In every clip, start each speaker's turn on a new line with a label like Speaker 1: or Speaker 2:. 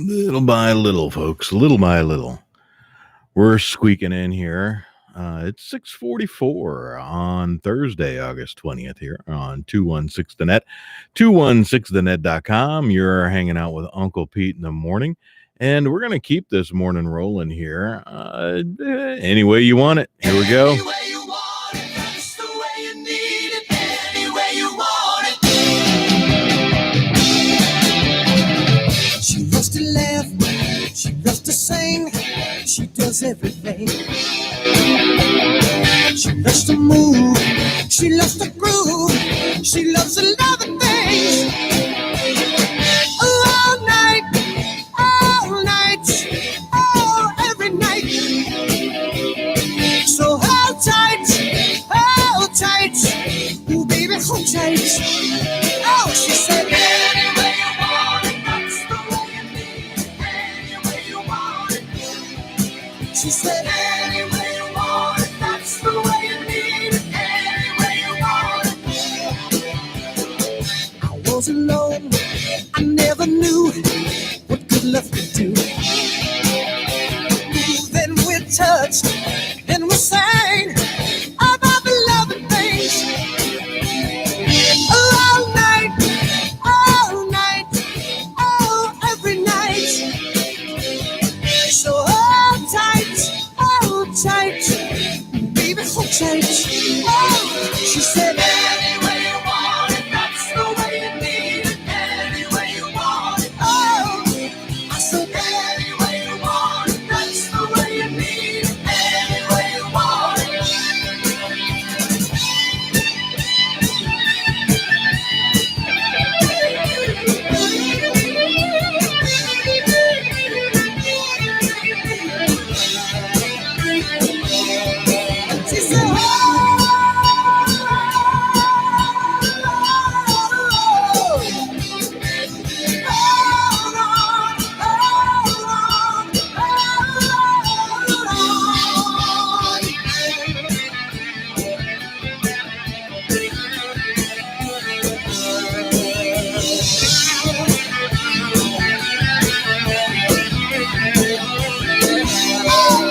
Speaker 1: Little by little, folks. Little by little. We're squeaking in here. It's 6:44 on Thursday, August 20th here on 216 The Net, 216thenet.com. You're hanging out with Uncle Pete in the morning, and we're going to keep this morning rolling here any way you want it. Here we go.
Speaker 2: Any way you want it, that's the way you need it. Any way you want it. She loves to laugh, she loves to sing, she does everything. She loves to move, she loves to groove, she loves a lot of things. All night, oh, every night. So hold tight, ooh baby, hold tight. Oh, she said, any way you want it, that's the way you need it. Any way you want it. She said, any way you want it, that's the way you need it. Any way you want it. I was alone, I never knew what good love could do. Then we touched, then we sang about the loving things. All night, oh, every night. So hold tight, baby, hold tight. Oh, she said, any way you want it, that's the way you need it. Any way you want it. Oh, I said, any way you want it, that's the way you need it. Any way you want it.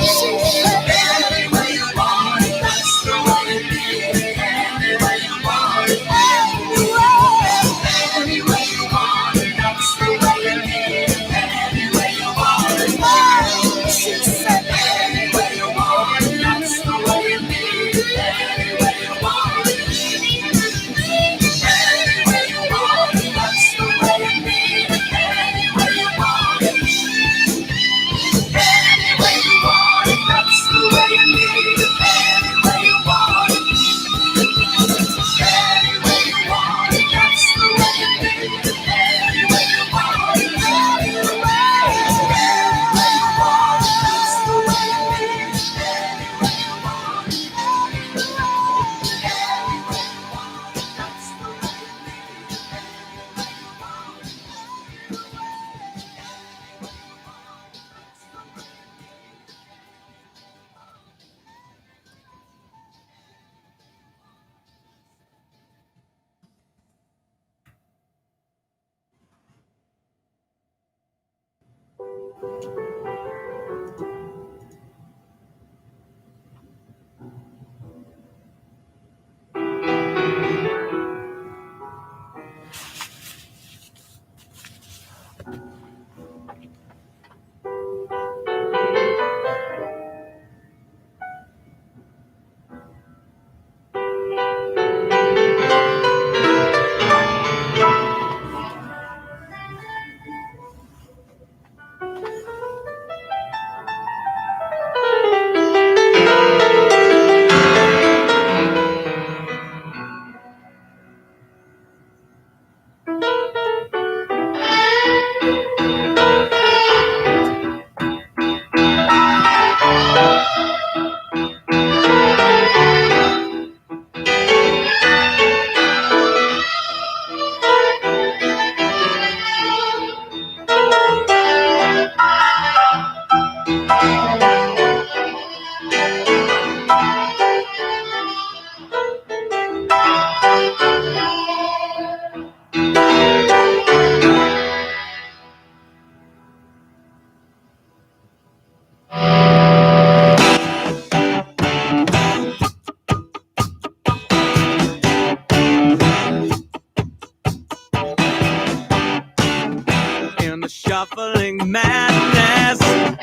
Speaker 2: She said, any way you want it, that's the way you need it. Any way you want it. Any way you want it, that's the way you need it. Any way you want it. She said, any way you want it, that's the way you need it. Any way you want it. Any way you want it, that's the way you need it. Any way you want it. Any way you want it, that's the way you need it. Any way you want it. Any way you want it, that's the way you need it. Any way you want it. Any way you want it, that's the way you need it. Any way you want it. Any way you want it, that's the way you need it. shuffling madness of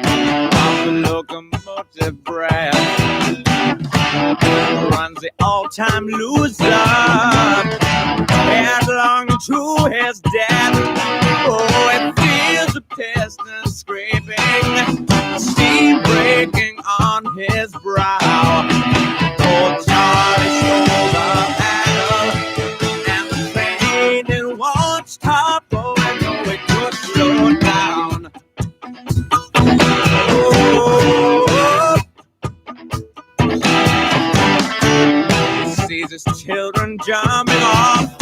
Speaker 2: the locomotive breath runs the all-time loser headlong to his death. Oh, it feels the piston scraping, steam breaking on his brow. Oh, Charlie stole the handle, and the train it won't stop. Oh, I know it could slow down. Oh, he sees his children jumping off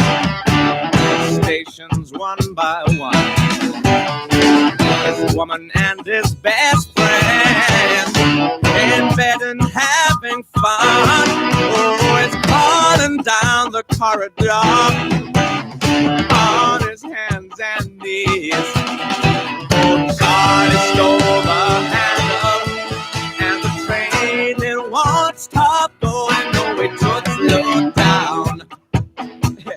Speaker 2: stations one by one. His woman and his best friend in bed and having fun. Oh, he's calling down the corridor on his hands and knees. Oh, Charlie stole the handle, and the train it won't stop. Oh, I know it could slow down. Yeah.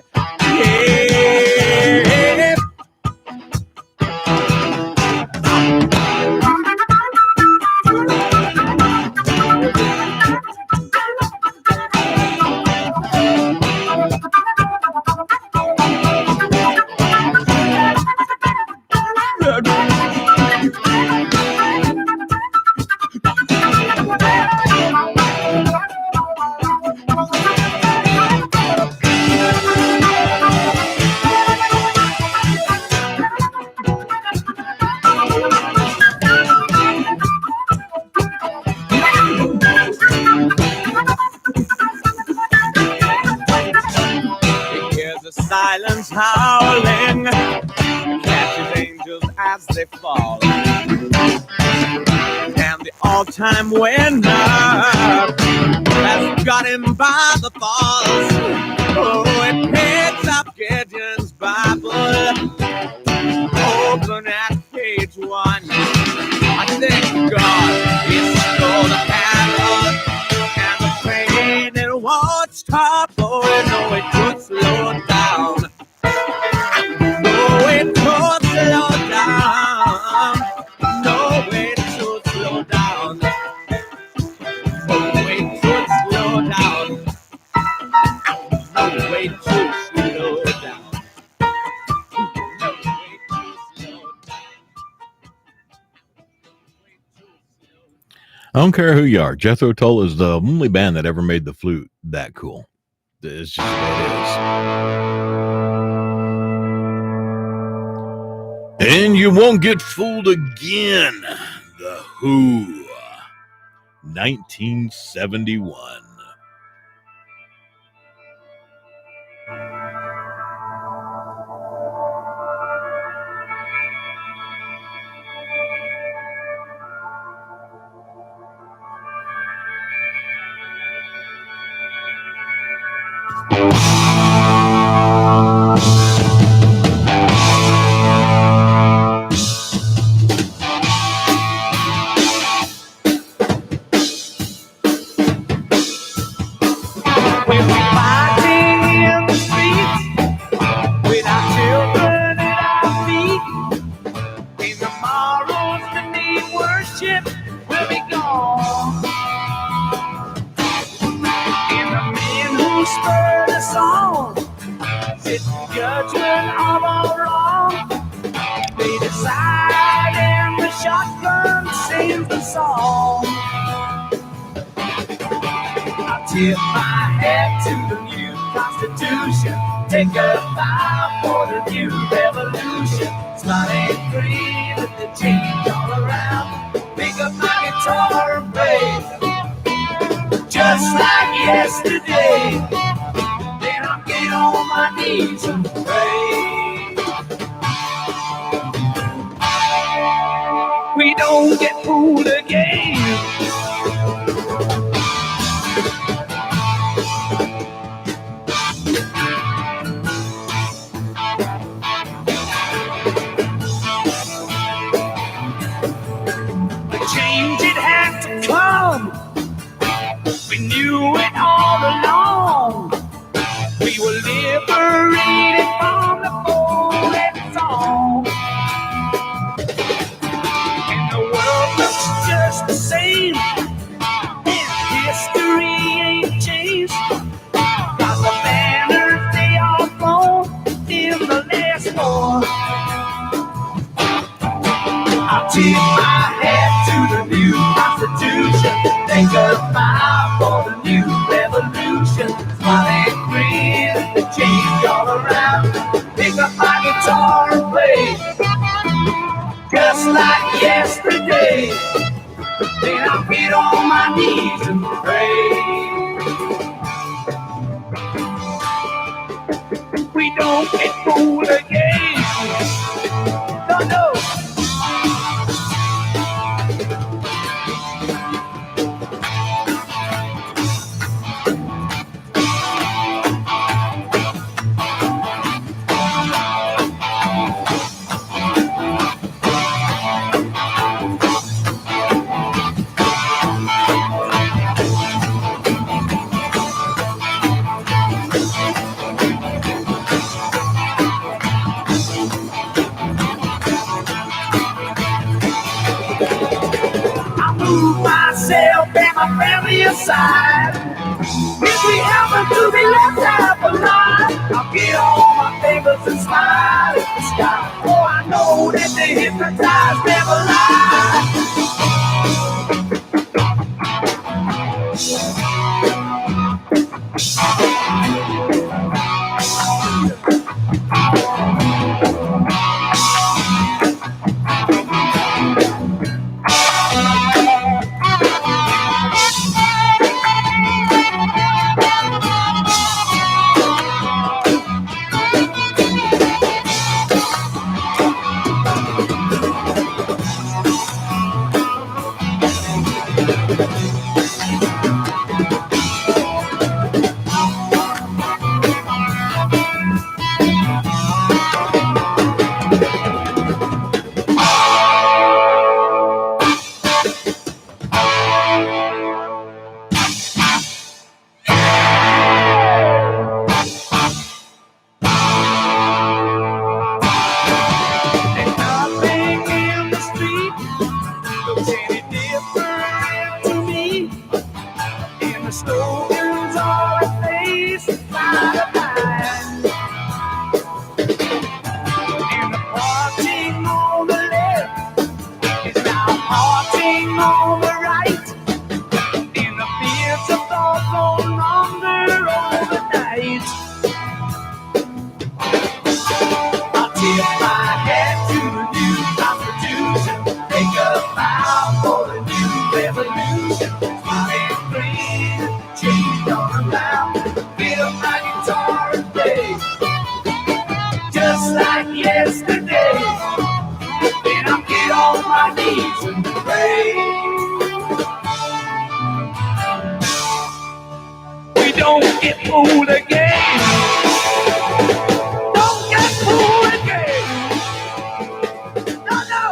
Speaker 2: Silence howling, catches angels as they fall, and the all-time winner has got him by the balls. Oh, it picks up Gideon's Bible, open at page 1. I thank God he stole the handle, and the train it won't stop. Oh, I know it could slow down. No, it could slow down. No, it should slow down. Oh, it could slow down. No, it should slow down. No, it should slow down.
Speaker 1: I don't care who you are. Jethro Tull is the only band that ever made the flute that cool. It's just what it is. And you won't get fooled again. The Who, 1971.
Speaker 2: Tip my hat to the new Constitution. Take a bow for the new revolution. Starting free with the change all around. Pick up my guitar and play just like yesterday. Then I'll get on my knees and pray. We don't get fooled again. Change it had to come. We knew it all along. We were liberated from the old song. ask for. I tip my hat to the new Constitution. Think about for the new revolution. Smile and grin, the change all around. Pick up my guitar and play, just like yesterday. Then I'll get on my knees and pray. We don't get fooled again. No, no. Myself and my family aside. If we happen to be left half alive, I'll get on my fingers and smile at the sky. Oh, I know that the hypnotized never lie. Just like yesterday, then I'll get on my knees and pray. We don't get fooled again. Don't get fooled again. No, no.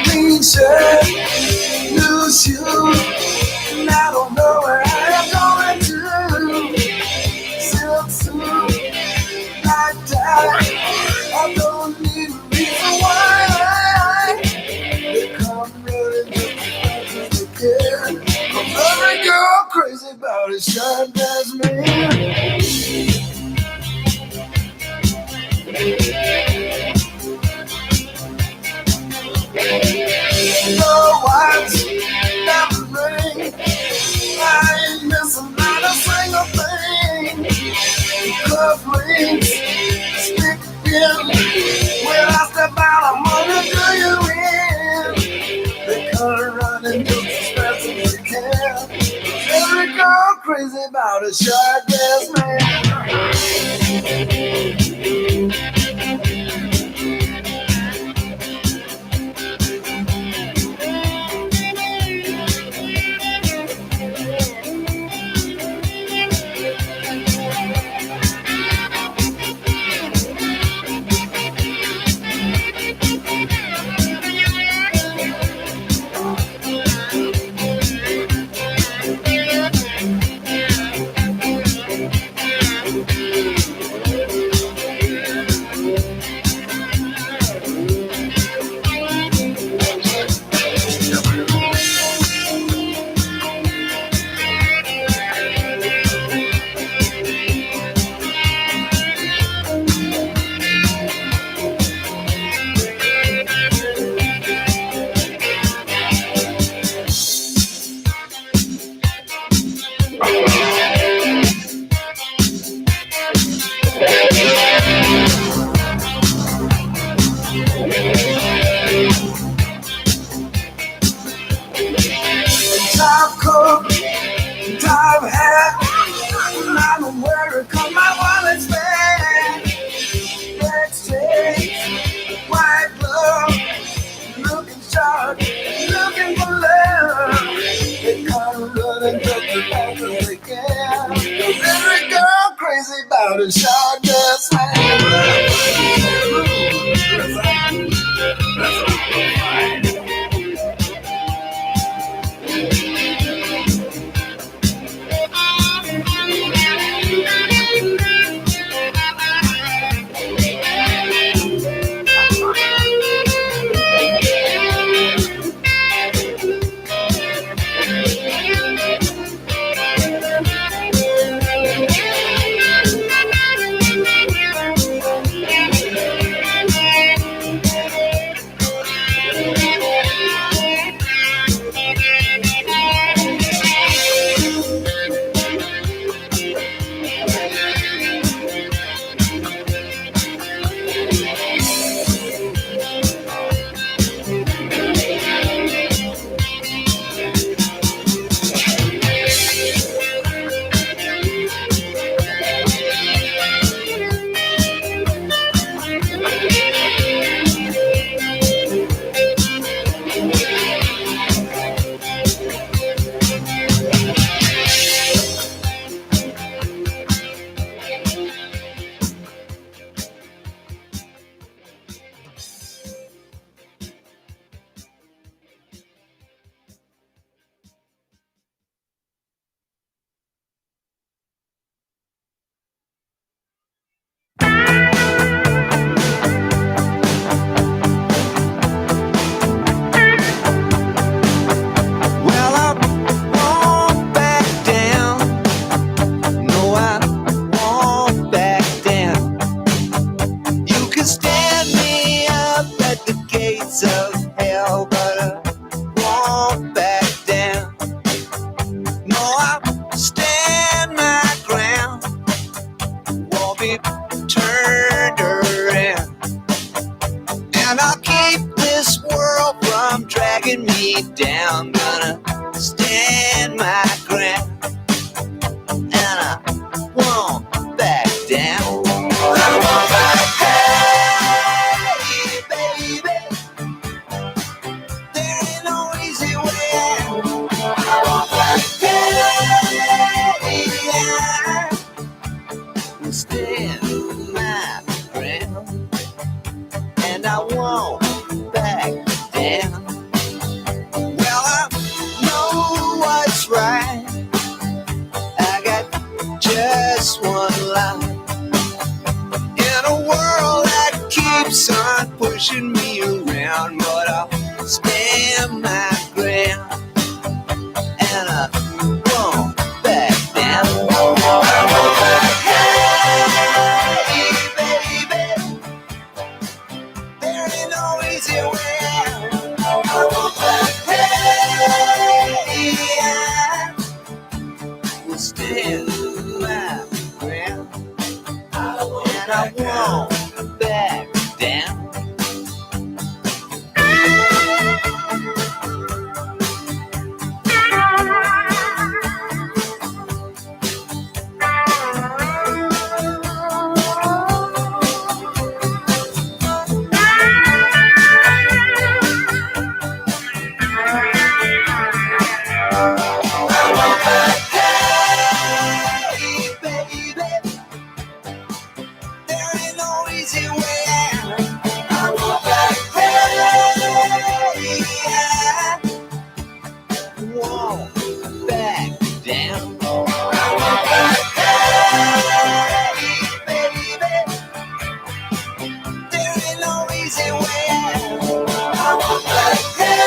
Speaker 2: Clean shirt, new shoes, and I don't know where I am going to. Silk suit, black tie, I don't need a reason why. They come running just as they can. 'Cause every girl crazy about his shirt that's me. No watch, diamond ring, I ain't missing not a single thing. Cuff links, stick pin, when I step out, I'm gonna do you in. They come running just as fast as they can. Every girl crazy about a short dress man. Top coat, top hat, and I don't wear it 'cause my wallet's bad. Black shades, white glove, looking sharp, looking for love. They come running just as fast as they can. 'Cause every girl crazy about a short dress man. stand my ground, and I won't back down. I won't back. Hey, baby, there ain't no easy way out. I won't back. Hey, I will stand my ground, and I won't back down. Well, I know what's right. I got just one life in a world that keeps on pushing me around, but I'll stand my ground, and I won't back down. I won't back. Hey, baby, there ain't no easy way out. I won't back. Hey, I will stand my ground, and I won't back down. Hey, baby, there ain't no easy way out. I won't back. Hey, I won't back down. I won't back. Hey, baby, there ain't no easy way out. I won't back. Hey,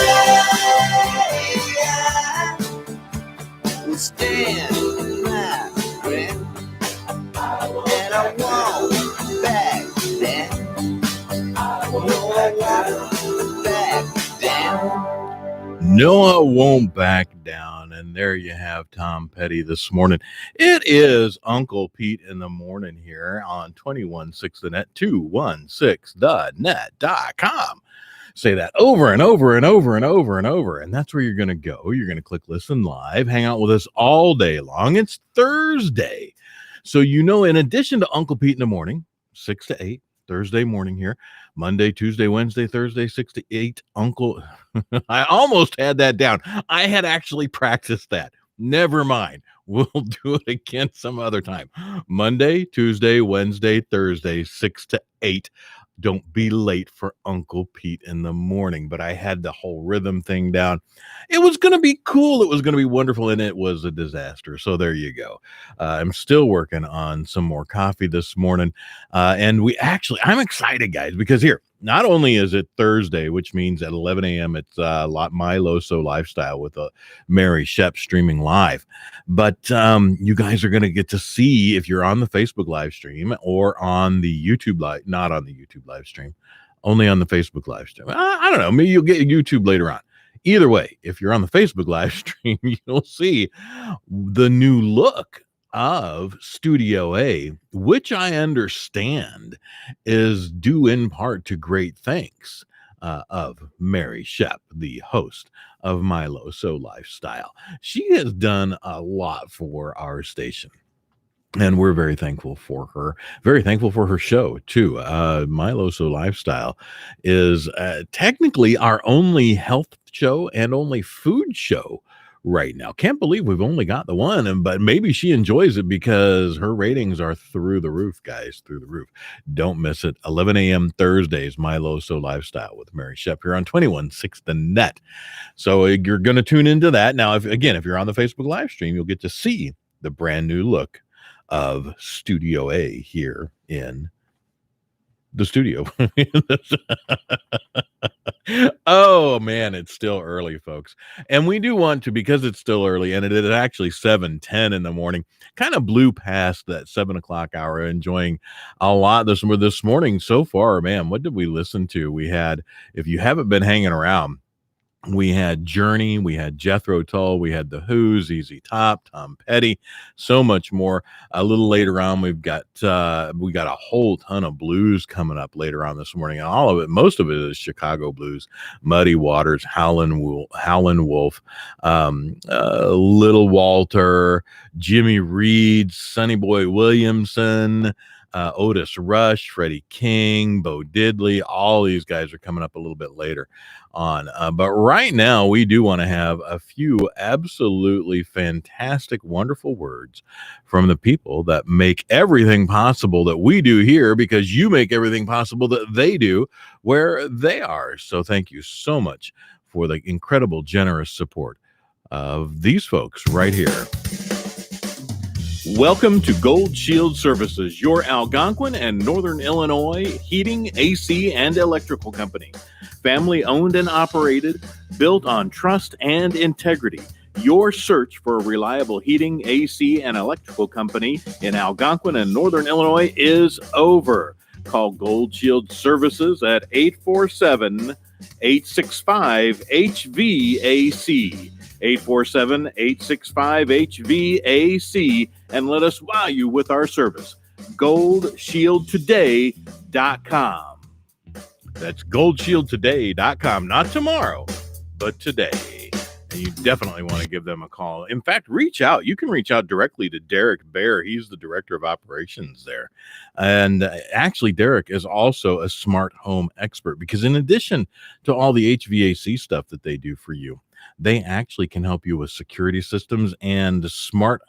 Speaker 2: I will stand my ground, and I won't back down. No, I won't back down.
Speaker 1: Noah won't back down. And there you have Tom Petty this morning. It is Uncle Pete in the morning here on 216 the net, 216thenet.com. Say that over and over and over and over and over. And that's where you're going to go. You're going to click listen live, hang out with us all day long. It's Thursday. So, in addition to Uncle Pete in the morning, 6 to 8, Thursday morning here, Monday, Tuesday, Wednesday, Thursday, 6 to 8, Uncle. I almost had that down. I had actually practiced that. Never mind. We'll do it again some other time. Monday, Tuesday, Wednesday, Thursday, 6 to 8. Don't be late for Uncle Pete in the morning. But I had the whole rhythm thing down. It was going to be cool. It was going to be wonderful. And it was a disaster. So there you go. I'm still working on some more coffee this morning. And I'm excited, guys, because here, not only is it Thursday, which means at 11 a.m. it's My Loso Lifestyle with Mary Shep streaming live. But you guys are going to get to see, if you're on the Facebook live stream or on the YouTube live, not on the YouTube live stream, only on the Facebook live stream. I don't know. Maybe you'll get YouTube later on. Either way, if you're on the Facebook live stream, you'll see the new look of Studio A, which I understand is due in part to great thanks of Mary Shep, the host of My Loso Lifestyle. She has done a lot for our station, and we're very thankful for her. Very thankful for her show, too. My Loso Lifestyle is technically our only health show and only food show right now. Can't believe we've only got the one, but maybe she enjoys it because her ratings are through the roof, guys, through the roof. Don't miss it. 11 a.m. Thursdays, My Loso Lifestyle with Mary Shep here on 216 the net. So you're going to tune into that. Now, if you're on the Facebook live stream, you'll get to see the brand new look of Studio A here in the studio. Oh man, it's still early, folks, and we do want to, because it's still early, and it is actually 7:10 in the morning. Kind of blew past that 7:00 hour, enjoying a lot this morning so far. Man, what did we listen to? We had, if you haven't been hanging around, We had Journey, we had Jethro Tull, we had The Who, ZZ Top, Tom Petty, so much more. A little later on, we got a whole ton of blues coming up later on this morning, and all of it, most of it is Chicago blues. Muddy Waters, Howlin' Wolf, Little Walter, Jimmy Reed, Sonny Boy Williamson, Otis Rush, Freddie King, Bo Diddley. All these guys are coming up a little bit later on. But right now, we do want to have a few absolutely fantastic, wonderful words from the people that make everything possible that we do here, because you make everything possible that they do where they are. So thank you so much for the incredible, generous support of these folks right here. Welcome to Gold Shield Services, your Algonquin and Northern Illinois heating, AC, and electrical company. Family owned and operated, built on trust and integrity. Your search for a reliable heating, AC, and electrical company in Algonquin and Northern Illinois is over. Call Gold Shield Services at 847-865-HVAC. 847-865-HVAC, and let us wow you with our service. GoldShieldToday.com. That's GoldShieldToday.com. Not tomorrow, but today. And you definitely want to give them a call. In fact, reach out. You can reach out directly to Derek Bear. He's the director of operations there. And actually, Derek is also a smart home expert, because in addition to all the HVAC stuff that they do for you, they actually can help you with security systems and smart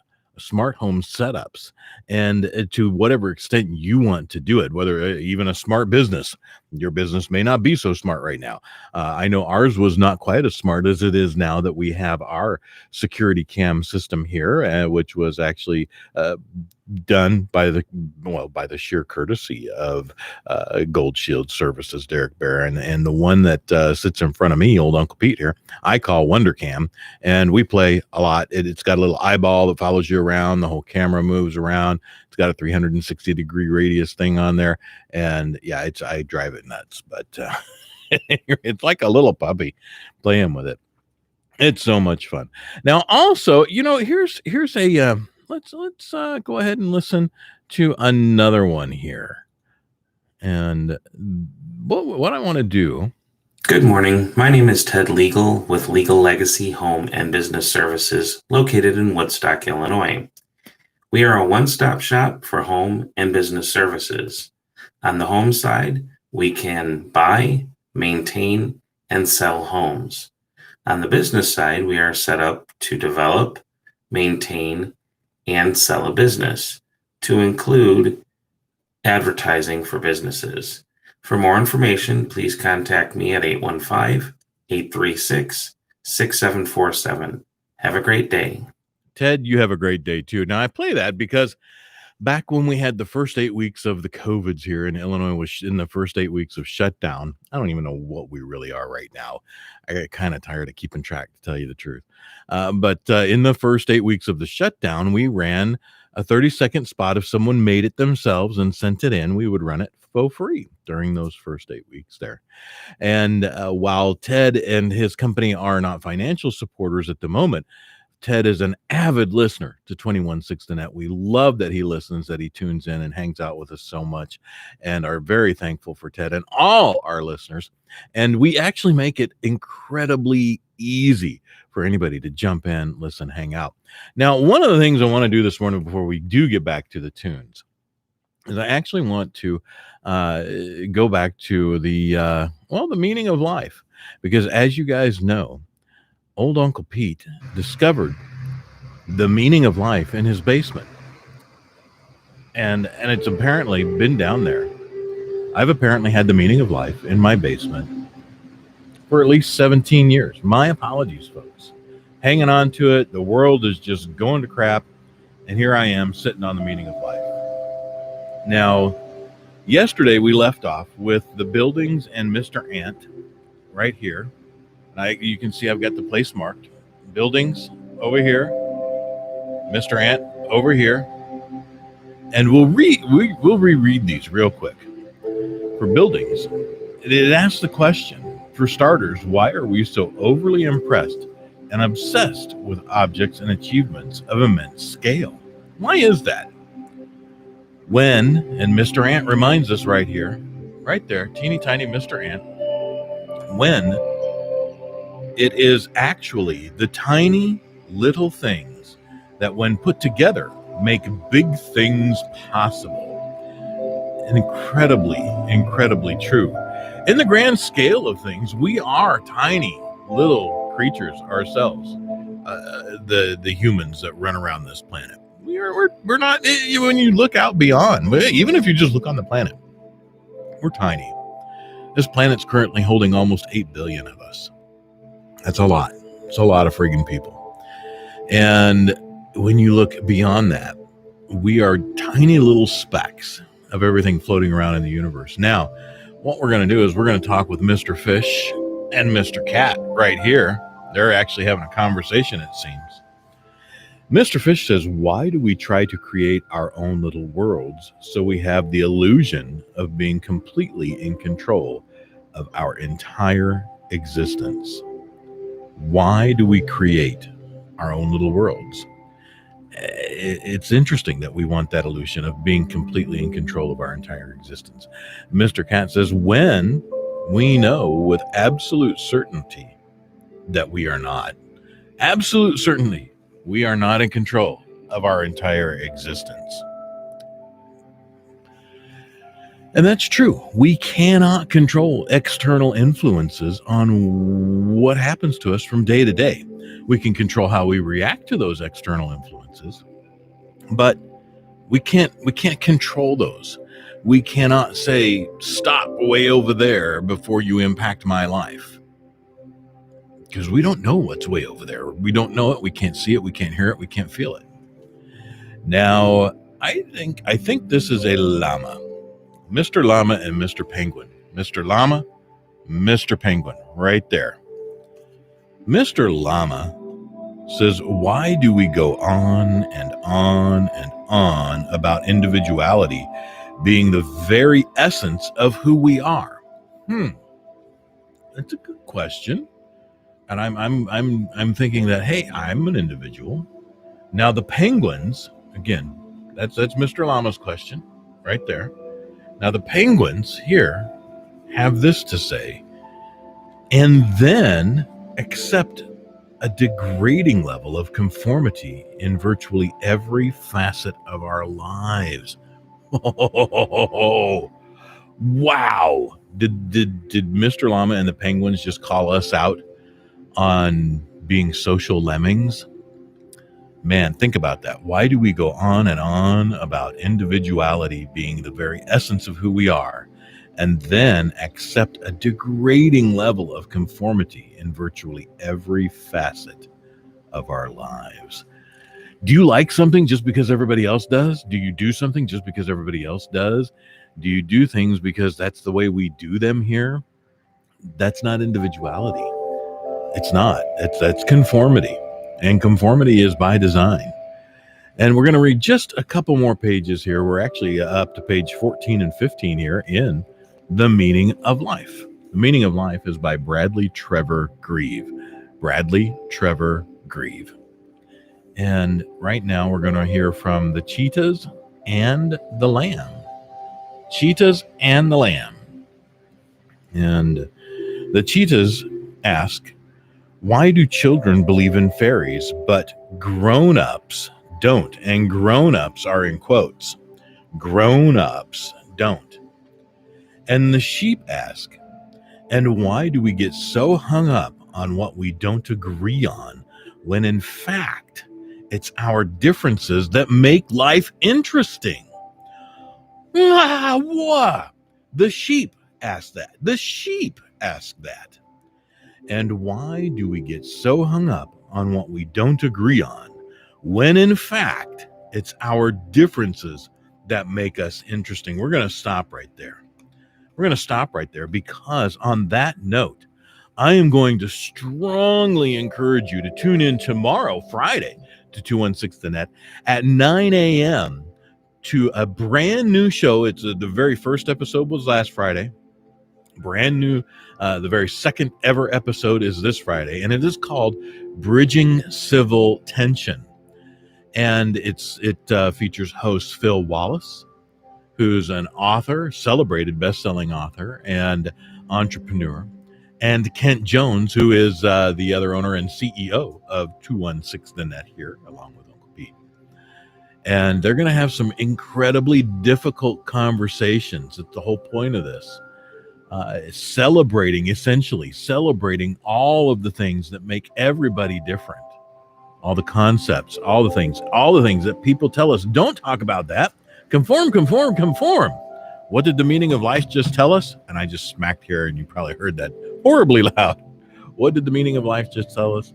Speaker 1: home setups, and to whatever extent you want to do it, whether even a smart business. Your business may not be so smart right now. I know ours was not quite as smart as it is now that we have our security cam system here, which was actually done by the sheer courtesy of Gold Shield Services, Derek Bear, and the one that sits in front of me, old Uncle Pete here, I call Wonder Cam, and we play a lot. It's got a little eyeball that follows you around. The whole camera moves around. It's got a 360-degree radius thing on there, and yeah, I drive it nuts, but it's like a little puppy playing with it. It's so much fun. Now, also, here's a let's go ahead and listen to another one here. And what I want to do.
Speaker 3: Good morning. My name is Ted Legal with Legal Legacy Home and Business Services, located in Woodstock, Illinois. We are a one-stop shop for home and business services. On the home side, we can buy, maintain, and sell homes. On the business side, we are set up to develop, maintain, and sell a business, to include advertising for businesses. For more information, please contact me at 815-836-6747. Have a great day.
Speaker 1: Ted, you have a great day too. Now, I play that because back when we had the first 8 weeks of the COVIDs here in Illinois, was in the first 8 weeks of shutdown. I don't even know what we really are right now. I get kind of tired of keeping track, to tell you the truth. But in the first 8 weeks of the shutdown, we ran a 30-second spot. If someone made it themselves and sent it in, we would run it for free during those first 8 weeks there. And while Ted and his company are not financial supporters at the moment, Ted is an avid listener to 216 Net. We love that he listens, that he tunes in and hangs out with us so much, and are very thankful for Ted and all our listeners. And we actually make it incredibly easy for anybody to jump in, listen, hang out. Now, one of the things I want to do this morning before we do get back to the tunes is I actually want to go back to the meaning of life, because as you guys know, old Uncle Pete discovered the meaning of life in his basement. And it's apparently been down there. I've apparently had the meaning of life in my basement for at least 17 years. My apologies, folks. Hanging on to it. The world is just going to crap. And here I am sitting on the meaning of life. Now, yesterday we left off with the buildings and Mr. Ant right here. You can see I've got the place marked. Buildings over here, Mr. Ant over here, and we'll reread these real quick. For buildings, it asks the question: For starters, why are we so overly impressed and obsessed with objects and achievements of immense scale? Why is that? When, and Mr. Ant reminds us right here, right there, teeny tiny Mr. Ant, when it is actually the tiny little things that, when put together, make big things possible. Incredibly true. In the grand scale of things, we are tiny little creatures ourselves, the humans that run around this planet. We're not, when you look out beyond, even if you just look on the planet, we're tiny. This planet's currently holding almost 8 billion of us. That's a lot. It's a lot of friggin' people. And when you look beyond that, we are tiny little specks of everything floating around in the universe. Now, what we're going to do is we're going to talk with Mr. Fish and Mr. Cat right here. They're actually having a conversation, it seems. Mr. Fish says, why do we try to create our own little worlds so we have the illusion of being completely in control of our entire existence? Why do we create our own little worlds? It's interesting that we want that illusion of being completely in control of our entire existence. Mr. Cat says, when we know with absolute certainty that we are not, absolute certainty, we are not in control of our entire existence. And that's true. We cannot control external influences on what happens to us from day to day. We can control how we react to those external influences, but we can't control those. We cannot say, stop way over there before you impact my life. Because we don't know what's way over there. We don't know it. We can't see it. We can't hear it. We can't feel it. Now, I think this is a llama. Mr. Llama and Mr. Penguin. Mr. Llama, Mr. Penguin, right there. Mr. Llama says, why do we go on and on and on about individuality being the very essence of who we are? That's a good question. And I'm thinking that, hey, I'm an individual. Now the penguins, again, that's Mr. Llama's question right there. Now the penguins here have this to say, and then accept a degrading level of conformity in virtually every facet of our lives. Oh, wow. Did Mr. Llama and the penguins just call us out on being social lemmings? Man, think about that. Why do we go on and on about individuality being the very essence of who we are, and then accept a degrading level of conformity in virtually every facet of our lives? Do you like something just because everybody else does? Do you do something just because everybody else does? Do you do things because that's the way we do them here? That's not individuality. It's not. That's conformity. And conformity is by design. And we're going to read just a couple more pages here. We're actually up to page 14 and 15 here in The Meaning of Life. The Meaning of Life is by Bradley Trevor Grieve. Bradley Trevor Grieve. And right now we're going to hear from the cheetahs and the lamb. Cheetahs and the lamb. And the cheetahs ask, why do children believe in fairies, but grown-ups don't? And grown-ups are in quotes. Grown-ups don't. And the sheep ask, and why do we get so hung up on what we don't agree on, when in fact, it's our differences that make life interesting? The sheep ask that. The sheep ask that. And why do we get so hung up on what we don't agree on, when in fact, it's our differences that make us interesting? We're going to stop right there. We're going to stop right there, because on that note, I am going to strongly encourage you to tune in tomorrow, Friday, to 216 The Net at 9 a.m. to a brand new show. It's the very first episode was last Friday. Brand new. The very second ever episode is this Friday, and it is called Bridging Civil Tension. And it features host Phil Wallace, who's an author, celebrated best-selling author and entrepreneur, and Kent Jones, who is the other owner and CEO of 216 The Net here, along with Uncle Pete. And they're going to have some incredibly difficult conversations. It's the whole point of this. Celebrating all of the things that make everybody different. All the concepts, all the things that people tell us, don't talk about that. Conform. What did the meaning of life just tell us? And I just smacked here, and you probably heard that horribly loud. What did the meaning of life just tell us?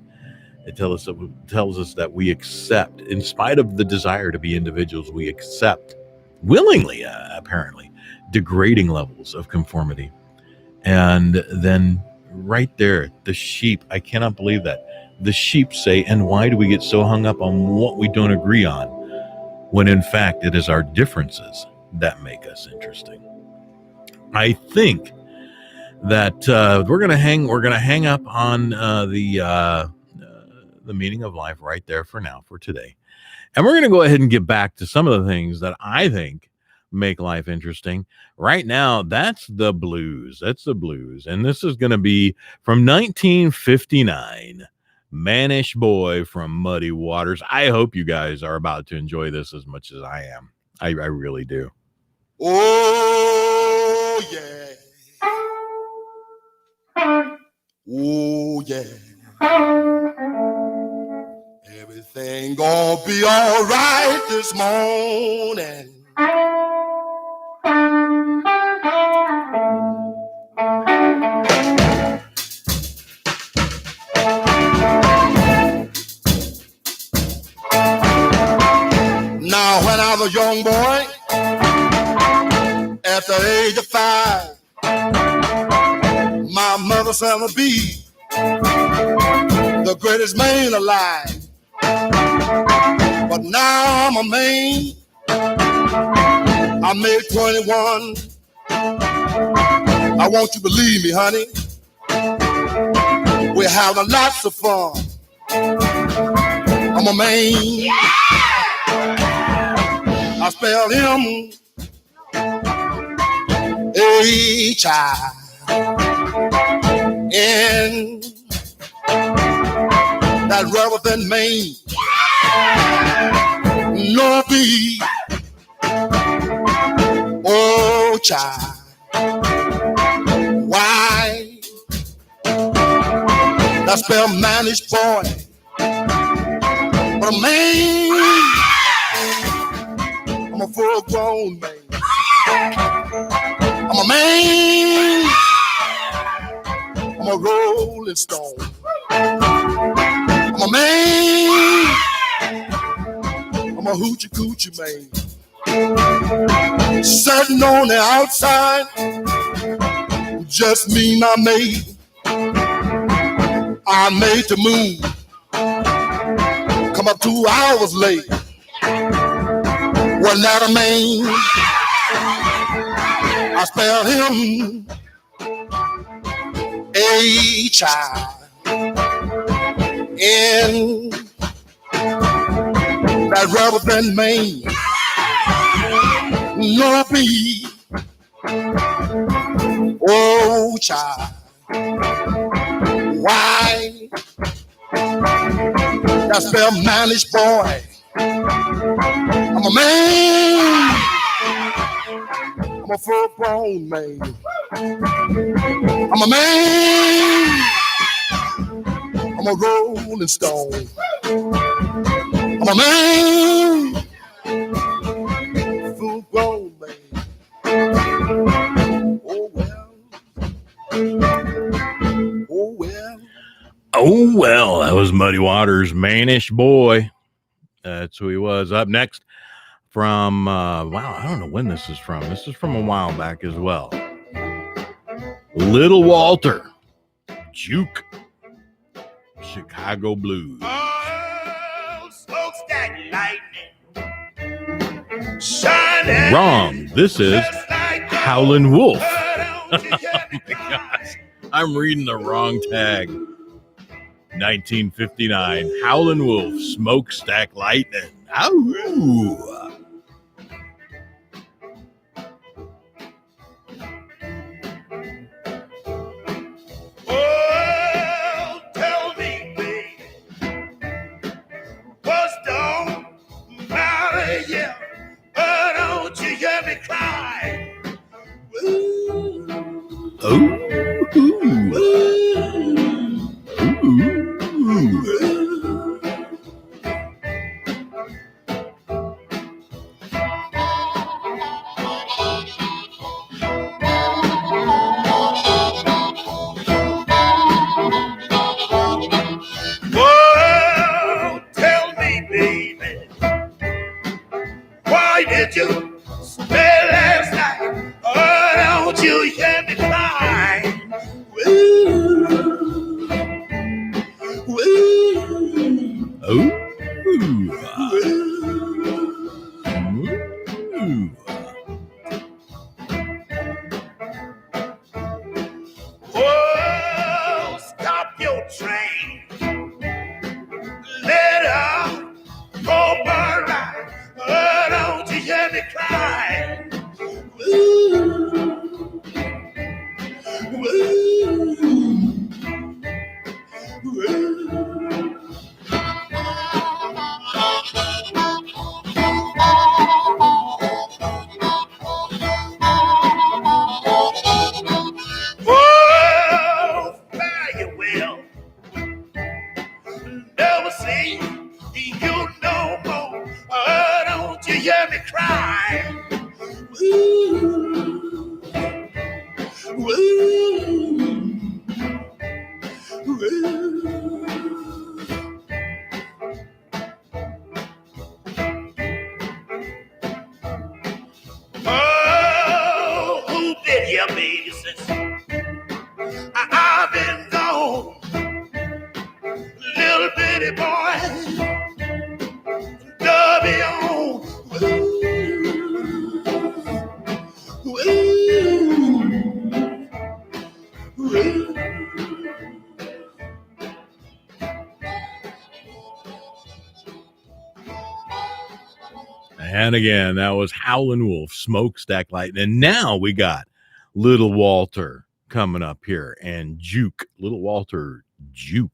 Speaker 1: It tells us that we accept, in spite of the desire to be individuals, we accept willingly, apparently, degrading levels of conformity. And then right there, the sheep, I cannot believe that. The sheep say, and why do we get so hung up on what we don't agree on? When in fact, it is our differences that make us interesting. I think that we're gonna hang up on the meaning of life right there for today, and we're gonna go ahead and get back to some of the things that I think make life interesting. Right now, that's the blues, and this is gonna be from 1959. Mannish Boy from Muddy Waters. I hope you guys are about to enjoy this as much as I am. I really do.
Speaker 2: Oh, yeah. Oh, yeah. Everything gonna be all right this morning. Now, when I was a young boy, at the age of 5, my mother said I'd be the greatest man alive. But now I'm a man. I made 21. I want you to believe me, honey. We're having lots of fun. I'm a man. Yeah! I spell him H-I-N. That rather than Maine. No B. Oh, child. Why? That spell Mannish Boy. But a man, I'm a full-grown man. I'm a man. I'm a rolling stone. I'm a man. I'm a hoochie coochie man. Sitting on the outside, just me and my mate. I made the move. Come up 2 hours late. Wasn't that a man? I spelled him H-I-N. That rather than Maine. No B. Oh, child. Why? That spell Mannish Boy. I'm a man. I'm a full-grown man. I'm a man. I'm a rolling stone. I'm a man. Full-grown man. Oh, well. Oh, well.
Speaker 1: Oh, well, that was Muddy Waters, Mannish Boy. That's who he was. Up next from, wow, I don't know when this is from. This is from a while back as well. Little Walter, Juke, Chicago Blues.
Speaker 4: Oh, smokestack lightning. Shining.
Speaker 1: Wrong. This is
Speaker 4: Just like
Speaker 1: Howlin' Wolf.
Speaker 4: Why don't you get me
Speaker 1: I'm reading the wrong tag. 1959, Howlin' Wolf, Smokestack Lightning. Ow!
Speaker 4: Oh, tell me, baby, what's the matter? Yeah, oh, don't you hear me cry? Ooh,
Speaker 1: Oh!
Speaker 4: ooh,
Speaker 1: Ooh.
Speaker 4: ooh. Oh, tell me, baby, why did you stay last night? Oh, don't you hear me cry? Ooh, ooh,
Speaker 1: Oh!
Speaker 4: ooh.
Speaker 1: Ooh.
Speaker 4: Oh, stop your train. Let her go by right. Oh, don't you hear me cry? Ooh, ooh, ooh. Oh, fare you will. Never see you no more. Oh, don't you hear me cry? Ooh, ooh, ooh. Oh, who been here, baby, since I've been gone? Little bitty boy, W on. Ooh, ooh, ooh.
Speaker 1: And again, that was Howlin' Wolf, Smokestack Lightning. And now we got Little Walter coming up here and Juke. Little Walter Juke.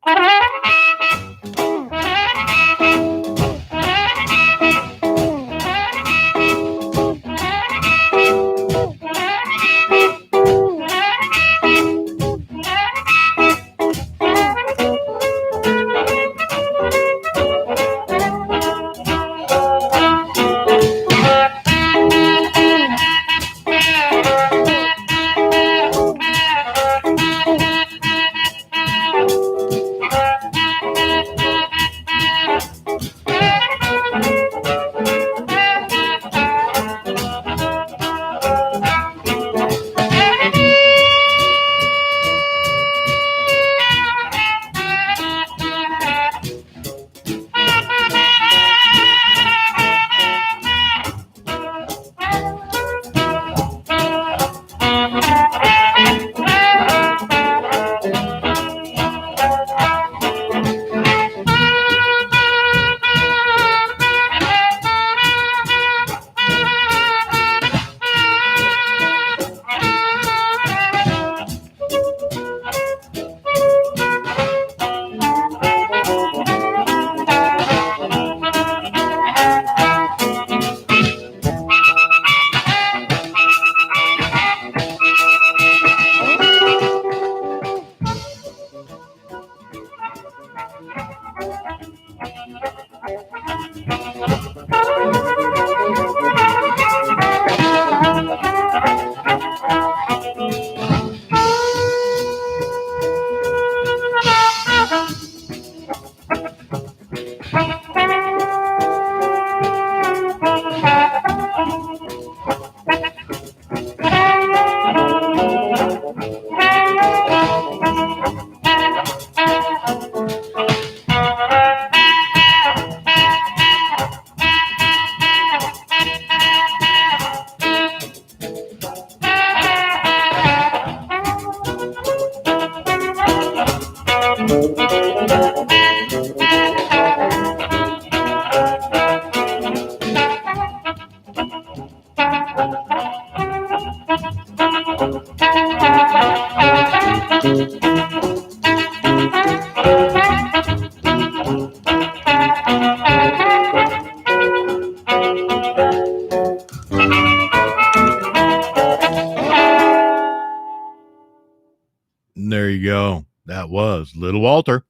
Speaker 1: was Little Walter.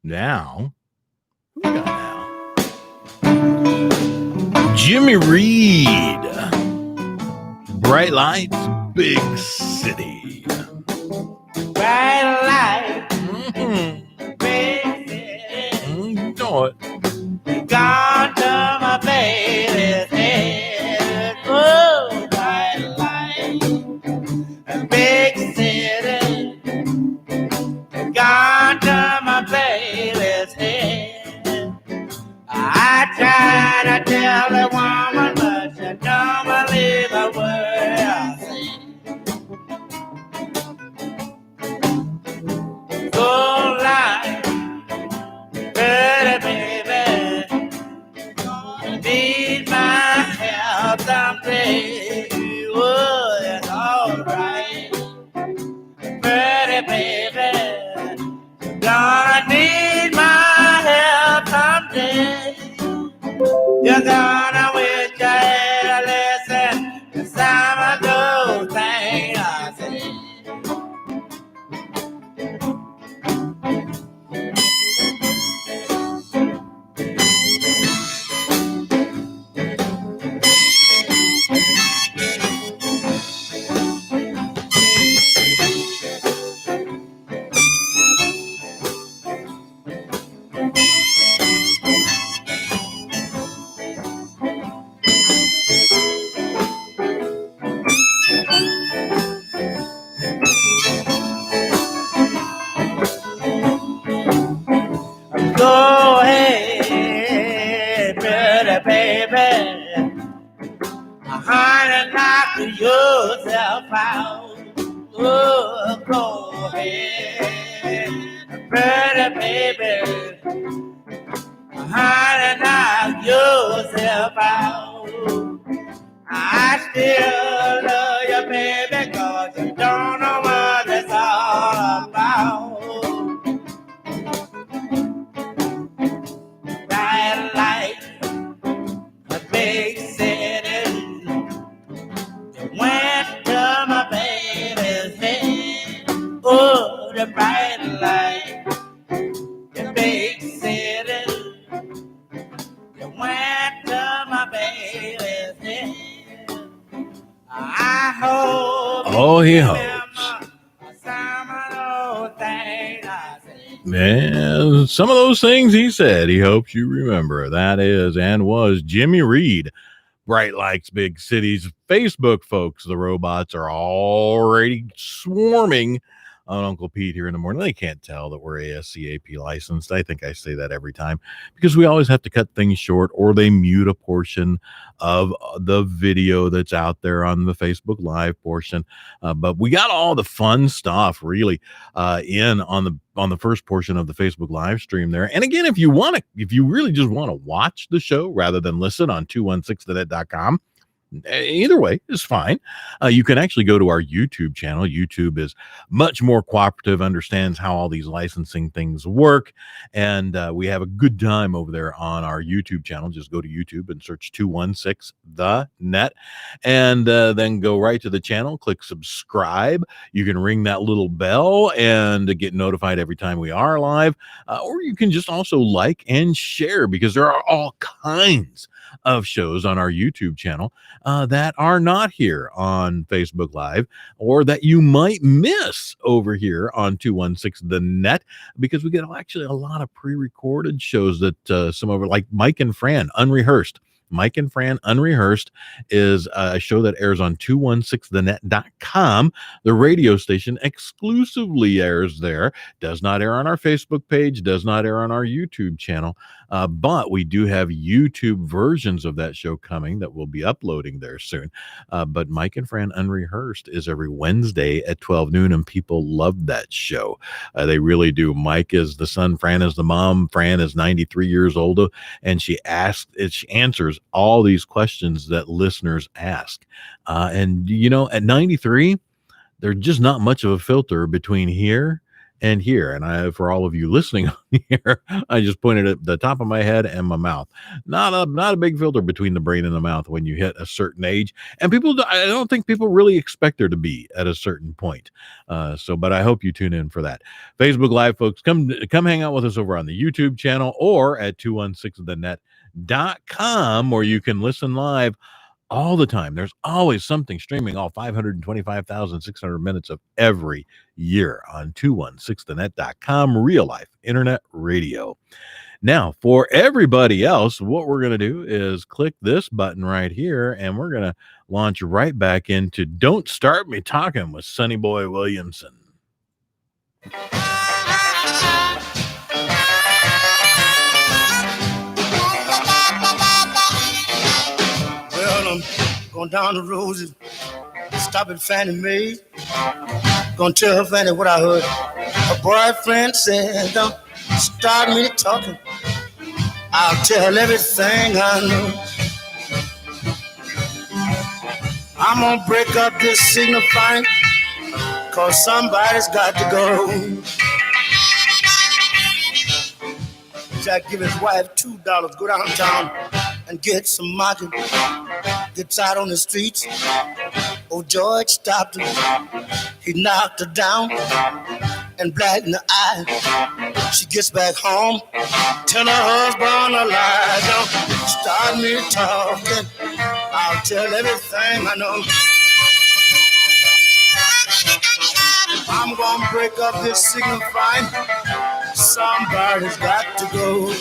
Speaker 1: Now, who we got now? Jimmy Reed. Bright Lights, Big City.
Speaker 2: Bright light,
Speaker 1: Mm-hmm.
Speaker 2: big city.
Speaker 1: You know it.
Speaker 2: Gone to my baby's head. Oh, bright light, a big city. Gone to my baby's head. I try to tell the woman, but she don't believe a word I say. So lie, pretty baby, gonna need my help someday. Oh, it's alright, pretty baby, gonna need my help someday. You're gonna wish you had a lesson to some of those things I say. Go ahead, pretty baby, honey, knock yourself out. Oh, go ahead, pretty baby, honey, knock yourself out. I still love you, baby, 'cause you don't know what it's all about. Bright light, a big city. It went to my baby's head. Oh, the bright light, the big city. It went to my baby's head. I hope.
Speaker 1: Oh, he
Speaker 2: you
Speaker 1: hopes.
Speaker 2: remember some of those things I said.
Speaker 1: Man, some of those things he said, he hopes you remember. That is and was Jimmy Reed. Bright Lights, Big Cities. Facebook, folks, the robots are already swarming on Uncle Pete here in the morning. They can't tell that we're ASCAP licensed. I think I say that every time because we always have to cut things short or they mute a portion of the video that's out there on the Facebook Live portion. But we got all the fun stuff really in on the first portion of the Facebook live stream there. And again, if you really just want to watch the show rather than listen on 216thenet.com, either way is fine. You can actually go to our YouTube channel. YouTube is much more cooperative, understands how all these licensing things work. And we have a good time over there on our YouTube channel. Just go to YouTube and search 216 The Net and then go right to the channel, click subscribe. You can ring that little bell and get notified every time we are live. Or you can just also like and share because there are all kinds of shows on our YouTube channel that are not here on Facebook Live or that you might miss over here on 216 The Net because we get actually a lot of pre-recorded shows that some of it, like Mike and Fran Unrehearsed. Mike and Fran Unrehearsed is a show that airs on 216thenet.com. The radio station exclusively airs there. Does not air on our Facebook page, does not air on our YouTube channel. But we do have YouTube versions of that show coming that we'll be uploading there soon. But Mike and Fran Unrehearsed is every Wednesday at 12 noon, and people love that show. They really do. Mike is the son, Fran is the mom. Fran is 93 years old, and she answers all these questions that listeners ask. And, you know, at 93, there's just not much of a filter between here and here. And for all of you listening here, I just pointed at the top of my head and my mouth. Not a big filter between the brain and the mouth when you hit a certain age. And I don't think people really expect there to be at a certain point. But I hope you tune in for that. Facebook Live, folks, come hang out with us over on the YouTube channel or at 216thenet.com, where you can listen live all the time. There's always something streaming, all 525,600 minutes of every year on 216thenet.com, real life internet radio. Now, for everybody else, what we're going to do is click this button right here, and we're going to launch right back into Don't Start Me Talking with Sonny Boy Williamson.
Speaker 4: Well, I'm going down the road and stop at Fannie Mae. Gonna tell her Fannie what I heard. Her boyfriend said, don't start me talking. I'll tell everything I know. I'm gonna break up this signifying, cause somebody's got to go. Jack give his wife $2, go downtown and get some market. Gets out on the streets. Oh, George stopped her. He knocked her down and black in the eye. She gets back home, tell her husband a lie. Don't start me talking, I'll tell everything I know. I'm gonna break up this signifying, somebody's got to go.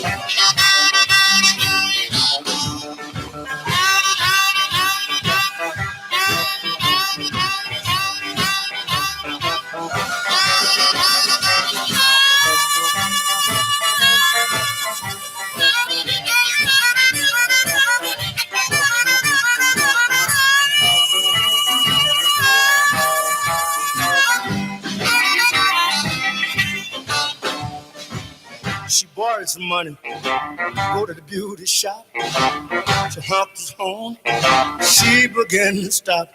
Speaker 4: She borrowed some money, go to the beauty shop. She honked his horn, she began to stop.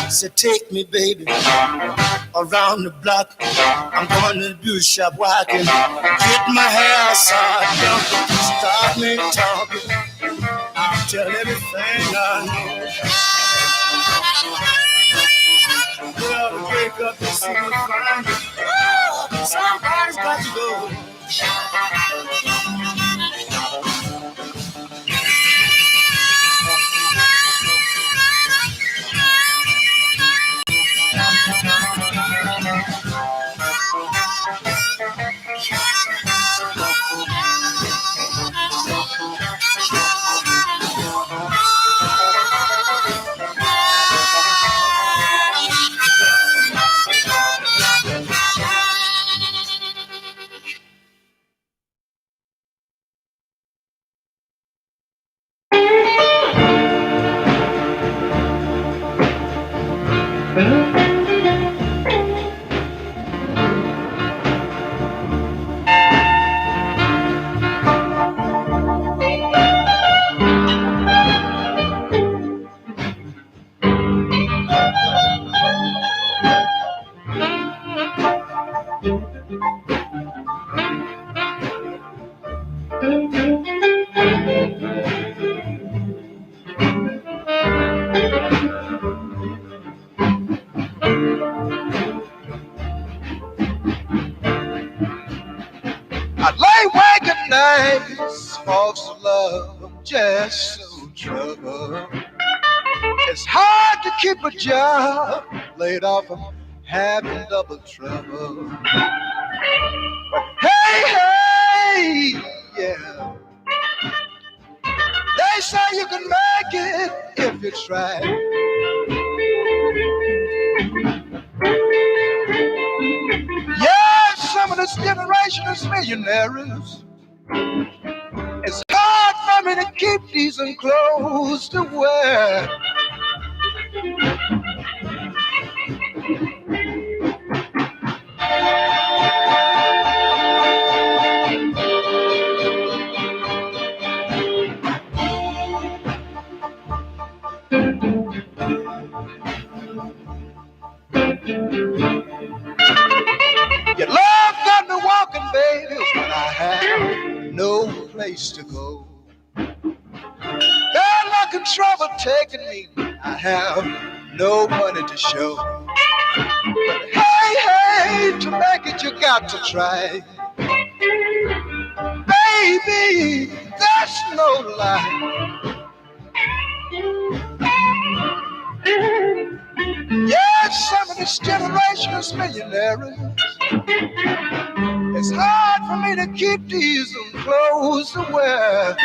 Speaker 4: Said, take me, baby, around the block. I'm going to the beauty shop where I can get my hair side. Don't stop me talking, I'll tell everything I know. Well, to break up this single crime, somebody's got to go.
Speaker 2: I lay awake at night, sparks of love, I'm just so troubled. It's hard to keep a job, laid off, I'm having double trouble. Hey, hey, yeah. They say you can make it if you try. Yeah, some of this generation is millionaires. It's hard for me to keep decent clothes to wear. You love Bad luck and trouble taking me. I have no money to show. Hey, hey, to make it you got to try. Baby, that's no lie. Yes, some of this generation is millionaires. It's hard for me to keep these clothes to wear.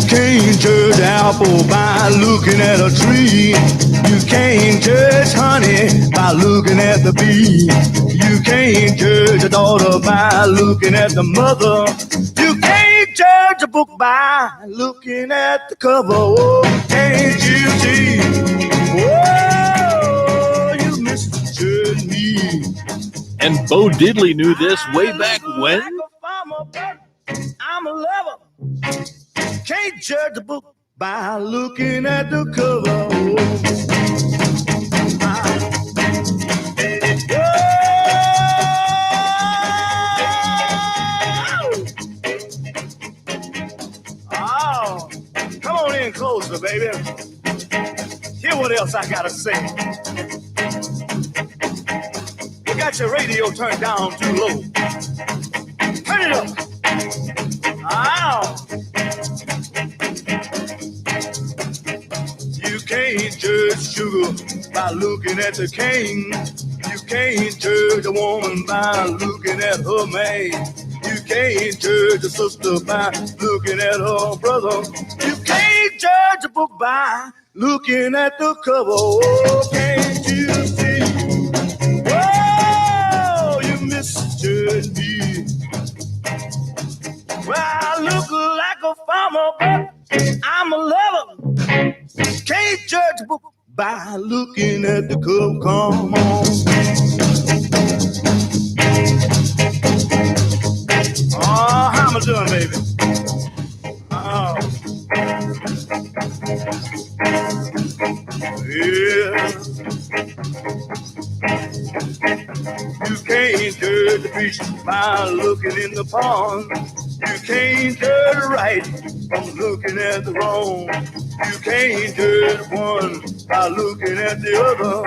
Speaker 5: Can't judge apple by looking at a tree. You can't judge honey by looking at the bee. You can't judge a daughter by looking at the mother. You can't judge a book by looking at the cover. Oh, can't you see? Oh, you misjudge me.
Speaker 1: And Bo Diddley knew this way back when.
Speaker 5: I'm a lover. Can't judge the book by looking at the cover. Oh, come on in closer, baby. Hear what else I gotta say. You got your radio turned down too low. Turn it up. Ow. You can't judge sugar by looking at the cane. You can't judge a woman by looking at her man. You can't judge a sister by looking at her brother. You can't judge a book by looking at the cover. Oh, can't you see? Oh, you misjudge me. Well, I look like a farmer, but I'm a lover. Can't judge a book by looking at the cover. Come on. Oh, how am I doing, baby? Oh. Yeah. You can't judge the fish by looking in the pond. You can't judge right from looking at the wrong. You can't judge one by looking at the other.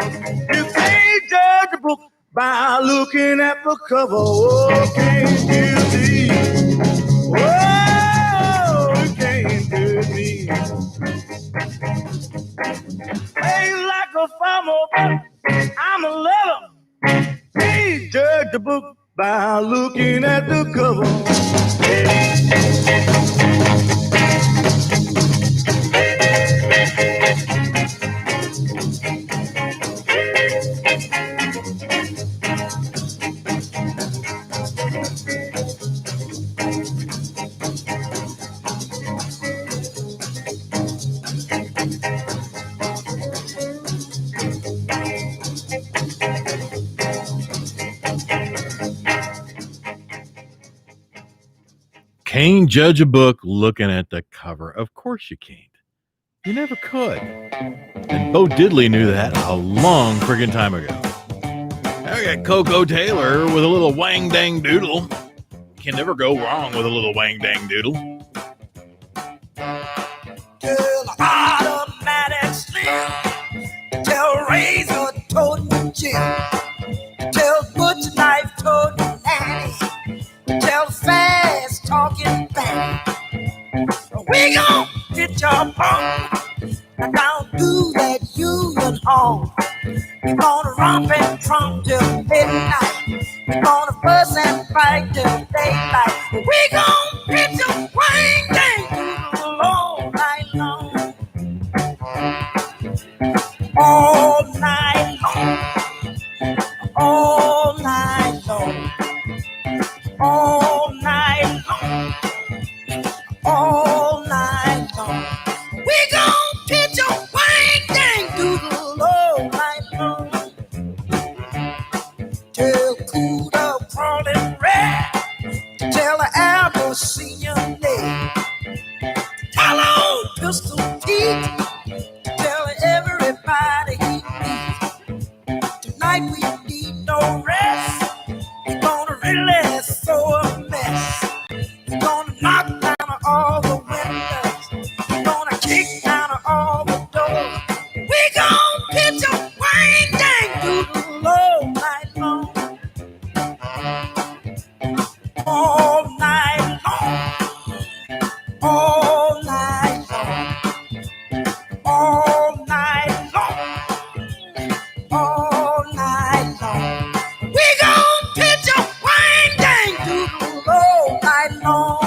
Speaker 5: You can't judge a book by looking at the cover. Oh, can't you see? Oh, you can't judge me. Ain't like a farmer, but I'm a lover. Can't judge the book by looking at the cover.
Speaker 1: Can't judge a book looking at the cover. Of course you can't. You never could. And Bo Diddley knew that a long friggin' time ago. I got Coco Taylor with a little wang dang doodle. Can never go wrong with a little wang dang doodle.
Speaker 2: Till automatic slim, till razor toting Jim, till butcher knife toting Nanny, till fast talking Fanny. We gon' get your punk. Now don't do that, you and home. We're gonna romp and trump till midnight. We're gonna fuss and fight till daylight. We gon' get your wang dang all night long. All night long. All night long. All night long. All night long. We gon' get your wang dang doodle all night long. Till cool up crawling red. Till the apple see your leg. Tell on pistol teeth. Tell everybody he needs. Tonight we need no rest. We're gonna really throw a mess. We're gonna knock down all the windows. We're gonna kick down all the doors. We gon' get your wang dang doodle all night long. All night long. All night long. All night long. All night long. We gon' get your wang dang doodle all night long.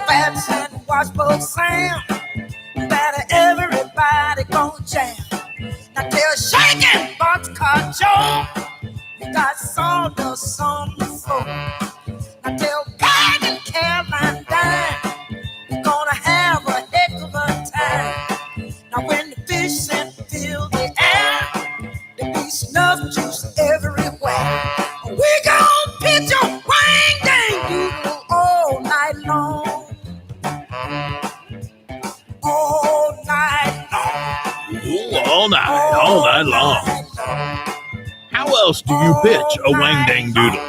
Speaker 2: Fats and washboard Sam, better everybody gon' jam. Now tell shaking Boxcar Joe, you got sawdust on the floor. Now tell Peg and Caroline Dime, you're gonna have a heck of a time. Now when the fish and fill the air, there be snuff juice everywhere. We gon' pitch your wang dang doodle all
Speaker 1: all night long. How else do you pitch a wang dang doodle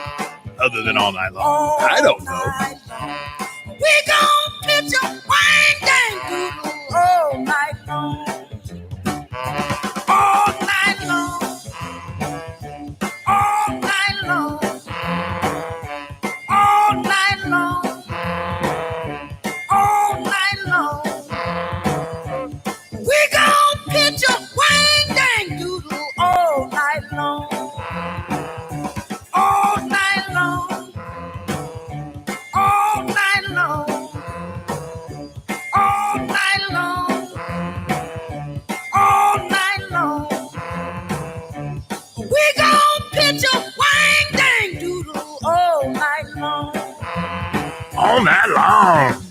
Speaker 1: other than all night long? I don't know.
Speaker 2: We gon' pitch a wang dang doodle all night long. All night long. All night long. All night long. All night long. We gon' pitch a wang dang doodle all night long. All night long. All night long. All night long. All night long. We gon' pitch a wang dang doodle all night long.
Speaker 1: All night long.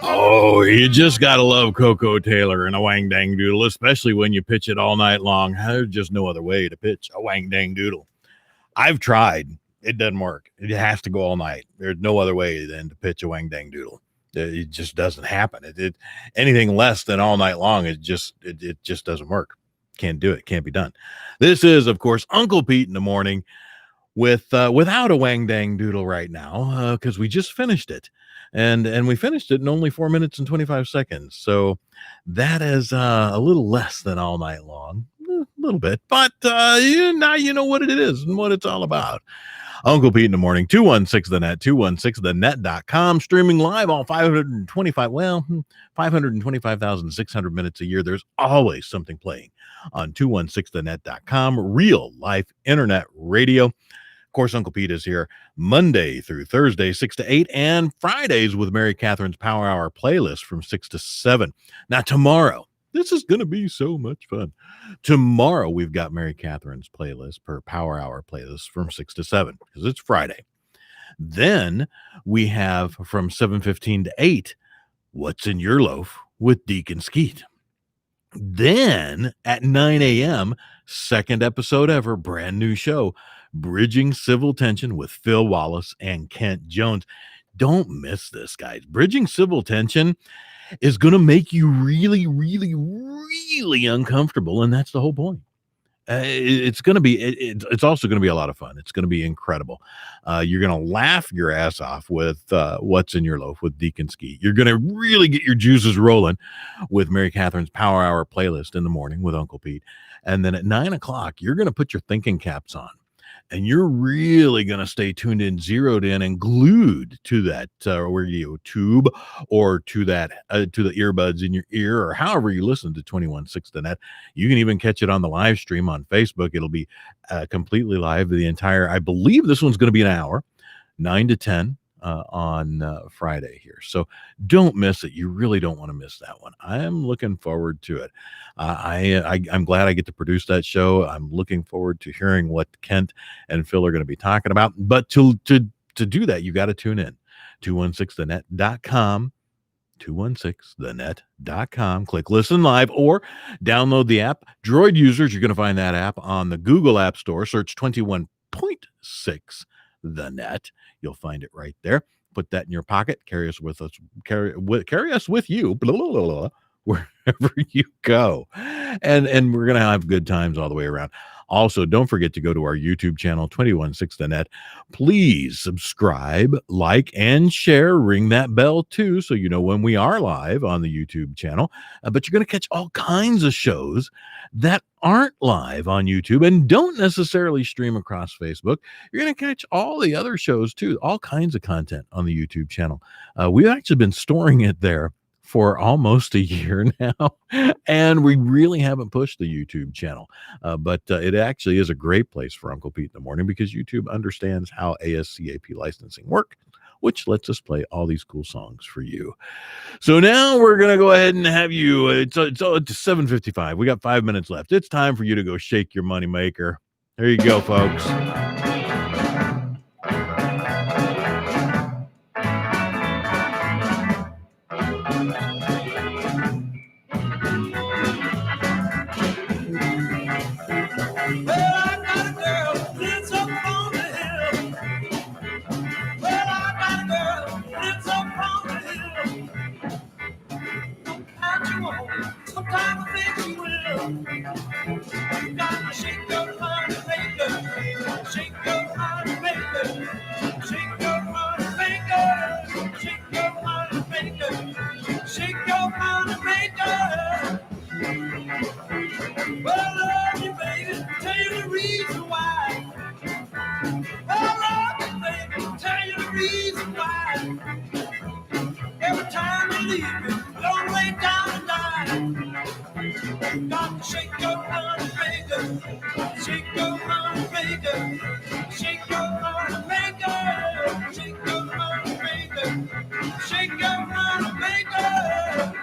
Speaker 1: Oh, you just gotta love Coco Taylor and a wang dang doodle, especially when you pitch it all night long. There's just no other way to pitch a wang dang doodle. I've tried. It doesn't work. It has to go all night. There's no other way than to pitch a wang dang doodle. It just doesn't happen. It anything less than all night long, it just doesn't work. Can't do it. Can't be done. This is, of course, Uncle Pete in the morning without a wang dang doodle right now, because we just finished it. And we finished it in only 4 minutes and 25 seconds. So that is a little less than all night long, a little bit. But now you know what it is and what it's all about. Uncle Pete in the morning, 216-THE-NET, 216thenet.com, streaming live all 525,600 minutes a year. There's always something playing on 216thenet.com, real life internet radio. Of course, Uncle Pete is here Monday through Thursday, 6 to 8, and Fridays with Mary Catherine's Power Hour playlist from 6 to 7. Now, tomorrow, this is going to be so much fun. Tomorrow, we've got Mary Catherine's playlist, per Power Hour playlist from 6 to 7, because it's Friday. Then we have from 7:15 to 8, What's in Your Loaf with Deacon Skeet. Then at 9 a.m., second episode ever, brand new show, Bridging Civil Tension with Phil Wallace and Kent Jones. Don't miss this, guys. Bridging Civil Tension is going to make you really, really, really uncomfortable, and that's the whole point. It's going to be. It's also going to be a lot of fun. It's going to be incredible. You're going to laugh your ass off with What's in Your Loaf with Deacon Skeet. You're going to really get your juices rolling with Mary Catherine's Power Hour playlist in the morning with Uncle Pete, and then at 9 o'clock, you're going to put your thinking caps on. And you're really going to stay tuned in, zeroed in, and glued to that radio tube or to that to the earbuds in your ear, or however you listen to 216-THE-NET. You can even catch it on the live stream on Facebook. It'll be completely live. The entire, I believe this one's going to be an hour, 9 to 10 on Friday here. So don't miss it. You really don't want to miss that one. I am looking forward to it. I'm glad I get to produce that show. I'm looking forward to hearing what Kent and Phil are going to be talking about. But to do that, you got to tune in. 216thenet.com. 216thenet.com. Click listen live or download the app. Droid users, you're going to find that app on the Google App Store. Search 21.6 The Net. You'll find it right there. Put that in your pocket. Carry us with us. Carry us with you. Blah, blah, blah, blah, wherever you go. And we're gonna have good times all the way around. Also, don't forget to go to our YouTube channel, 216 The Net. Please subscribe, like, and share. Ring that bell too, so you know when we are live on the YouTube channel. But you're going to catch all kinds of shows that aren't live on YouTube and don't necessarily stream across Facebook. You're going to catch all the other shows too, all kinds of content on the YouTube channel. We've actually been storing it there for almost a year now, and we really haven't pushed the YouTube channel, but it actually is a great place for Uncle Pete in the morning, because YouTube understands how ASCAP licensing works, which lets us play all these cool songs for you. So now we're going to go ahead and have you, it's 7:55. We got 5 minutes left. It's time for you to go shake your money maker. There you go, folks.
Speaker 2: Well, I got a girl lives up on the hill. Gotta shake your money maker. Shake your money maker. Shake your money maker. Shake your money maker. Shake your money maker. Well, I love you, baby. Tell you the reason why. Well, I love you, baby. Tell you the reason why. Every time you leave me, don't lay down and die. Got to shake your money maker. Shake your money maker. Shake your money maker. Shake your money maker. Shake your money maker.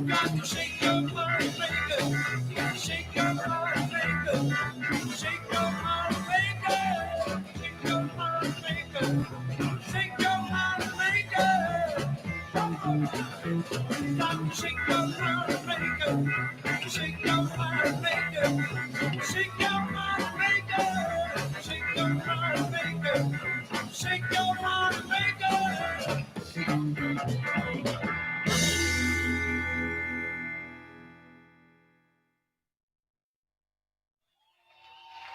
Speaker 2: Got to shake your money maker. Shake your money maker. Shake your money maker. Shake your money maker. Shake your money maker. Got to shake your money maker. Shake your money maker. Shake your money maker. Shake your money maker. Shake your money maker.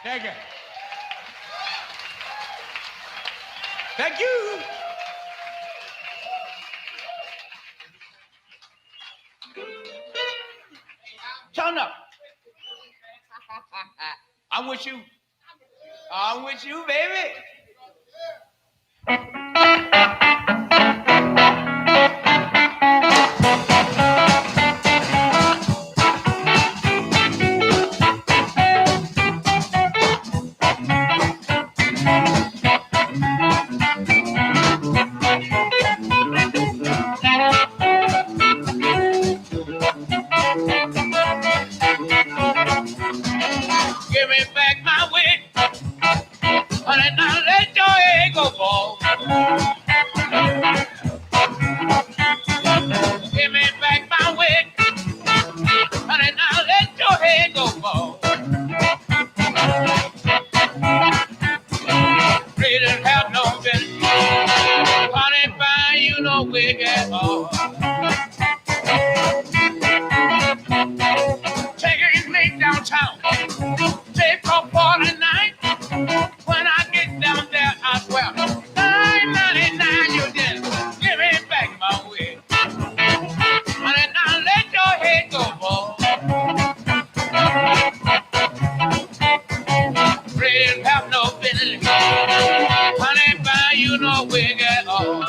Speaker 6: Thank you. Thank you. Turn up. I'm with you. I'm with you, baby. Give me back my wig. Honey, now let your head go, boy. Give me back my wig. Honey, now let your head go, boy. Really didn't have no business. Honey, find you no wig at all. Take it me downtown. Take a 49. When I get down there, I swear, 9.99 you did. Give me back my wig. Honey, now let your head go, boy. Really have no business. Honey, buy you no wig at all.